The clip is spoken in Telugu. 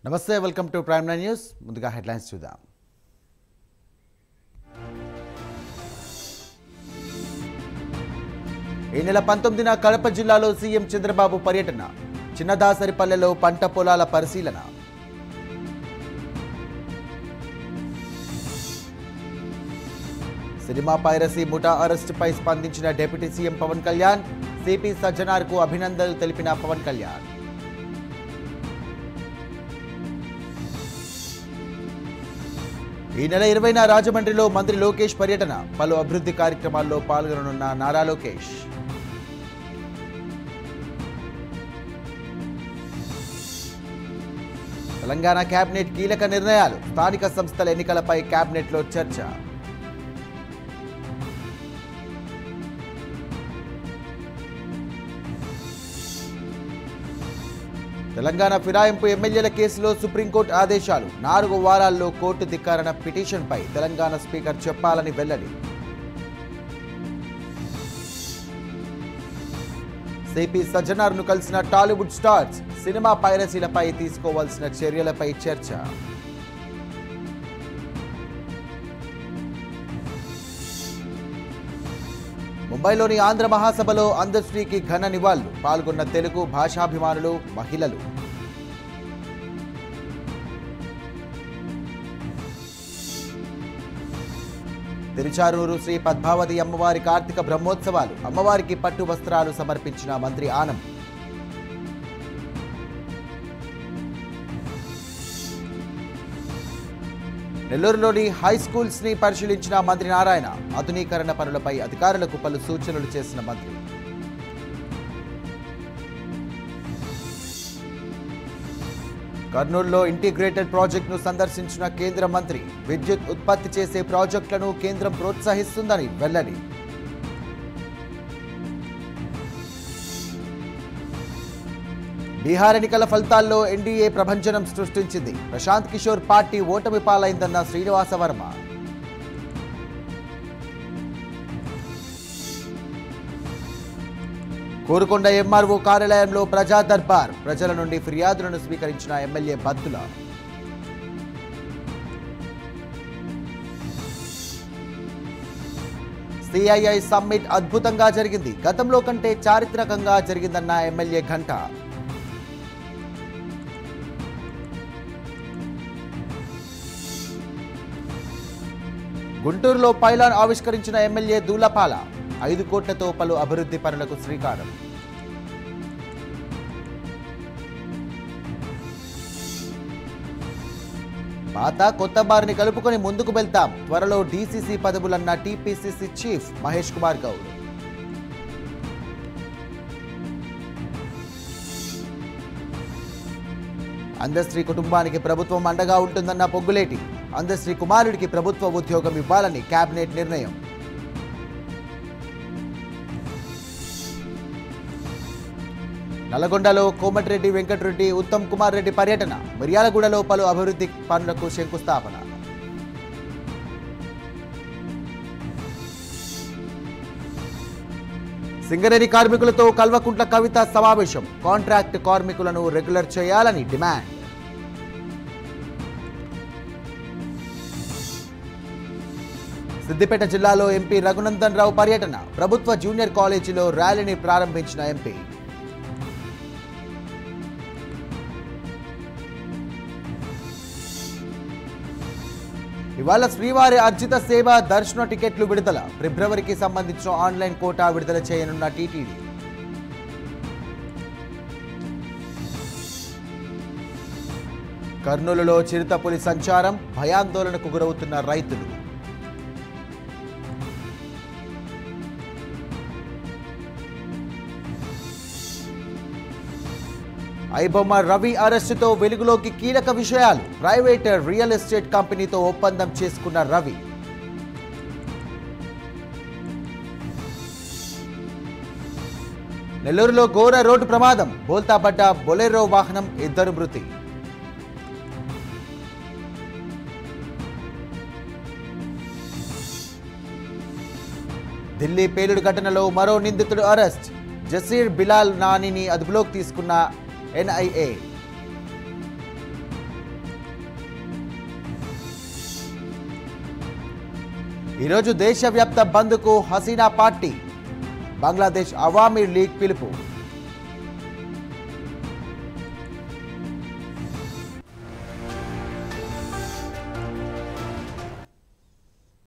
నమస్తే welcome to prime nine news ముందుగా హెడ్లైన్స్ చూద్దాం ఈ నెల 19న కడప జిల్లాలో సీఎం చంద్రబాబు పర్యటన చిన్నదాసరిపల్లెలో పంట పొలాల పరిశీలన సినిమా పైరసీ ముఠా అరెస్టుపై స్పందించిన deputy CM Pawan Kalyan CP సజ్జనార్కు అభినందనలు తెలిపిన పవన్ కళ్యాణ్ ఈ నెల 20న రాజమండ్రిలో మంత్రి లోకేష్ పర్యటన పలు అభివృద్ధి కార్యక్రమాల్లో పాల్గొననున్న నారా లోకేష్ తెలంగాణ కేబినెట్ కీలక నిర్ణయాలు స్థానిక సంస్థల ఎన్నికలపై కేబినెట్లో చర్చ తెలంగాణ ఫిరాయింపు ఎమ్మెల్యేల కేసులో సుప్రీంకోర్టు ఆదేశాలు 4 వారాల్లో కోర్టు ధిక్కారణ పిటిషన్పై తెలంగాణ స్పీకర్ చెప్పాలని వెల్లడి సిపి సజ్జనార్ను కలిసిన టాలీవుడ్ స్టార్స్ సినిమా పైరసీలపై తీసుకోవాల్సిన చర్యలపై చర్చ ముంబైలోని ఆంధ్ర మహాసభలో అందశ్రీకి ఘన నివాళులు పాల్గొన్న తెలుగు భాషాభిమానులు మహిళలు తిరుచారూరు శ్రీ పద్మావతి అమ్మవారి కార్తీక బ్రహ్మోత్సవాలు అమ్మవారికి పట్టు వస్త్రాలు సమర్పించిన మంత్రి ఆనం నెల్లూరులోని హై స్కూల్స్ ని పరిశీలించిన మంత్రి నారాయణ ఆధునీకరణ పనులపై అధికారులకు పలు సూచనలు చేసిన మంత్రి కర్నూలులో ఇంటిగ్రేటెడ్ ప్రాజెక్టును సందర్శించిన కేంద్ర మంత్రి విద్యుత్ ఉత్పత్తి చేసే ప్రాజెక్టులను కేంద్రం ప్రోత్సహిస్తుందని వెల్లడి బీహార్ ఎన్నికల ఫలితాల్లో ఎన్డీఏ ప్రభంజనం సృష్టించింది ప్రశాంత్ కిషోర్ పార్టీ ఓటమి పాలైందన్న శ్రీనివాస వర్మ కోరుకొండ ఎంఆర్ఓ కార్యాలయంలో ప్రజా దర్బార్ ప్రజల నుండి ఫిర్యాదులను స్వీకరించిన ఎమ్మెల్యే బత్తుల సిఐఐ సమ్మిట్ అద్భుతంగా జరిగింది గతంలో కంటే చారిత్రకంగా జరిగిందన్న ఎమ్మెల్యే ఘంటా గుంటూరులో పైలాన్ ఆవిష్కరించిన ఎమ్మెల్యే దూలపాల 5 కోట్లతో పలు అభివృద్ధి పనులకు శ్రీకారం పాత కొత్త బారిని కలుపుకొని ముందుకు వెళ్తాం త్వరలో డీసీసీ పదవులన్న టీపీసీసీ చీఫ్ మహేష్ కుమార్ గౌడ్ అందశ్రీ కుటుంబానికి ప్రభుత్వం అండగా ఉంటుందన్న పొగ్గులేటి అందశ్రీ కుమారుడికి ప్రభుత్వ ఉద్యోగం ఇవ్వాలని కేబినెట్ నిర్ణయం నల్లగొండలో కోమటిరెడ్డి వెంకటరెడ్డి ఉత్తమ్ కుమార్ రెడ్డి పర్యటన మిర్యాలగూడలో పలు అభివృద్ధి పనులకు శంకుస్థాపన సింగరేణి కార్మికులతో కల్వకుంట్ల కవిత సమావేశం కాంట్రాక్ట్ కార్మికులను రెగ్యులర్ చేయాలని డిమాండ్ సిద్దిపేట జిల్లాలో ఎంపీ రఘునందన్ రావు పర్యటన ప్రభుత్వ జూనియర్ కాలేజీలో ర్యాలీని ప్రారంభించిన ఎంపీ ఇవాళ శ్రీవారి అర్జిత సేవ దర్శన టికెట్లు విడుదల ఫిబ్రవరికి సంబంధించిన ఆన్లైన్ కోటా విడుదల చేయనున్న టీటీడీ కర్నూలులో చిరుతపులి సంచారం భయాందోళనకు గురవుతున్న రైతులు ఐబొమ్మ రవి అరెస్టుతో వెలుగులోకి కీలక విషయాలు ప్రైవేట్ రియల్ ఎస్టేట్ కంపెనీతో ఒప్పందం చేసుకున్న రవి నెల్లూరులో ఘోర రోడ్డు ప్రమాదం బోల్తాపడ్డ బొలెరో వాహనం 2 మృతి ఢిల్లీ పేలుడు ఘటనలో మరో నిందితుడు అరెస్ట్ జసీర్ బిలాల్ నానిని అదుపులోకి తీసుకున్న NIA ఈరోజు దేశవ్యాప్త బంద్కు హసీనా పార్టీ, బంగ్లాదేశ్ అవామీ లీగ్ పిలుపు.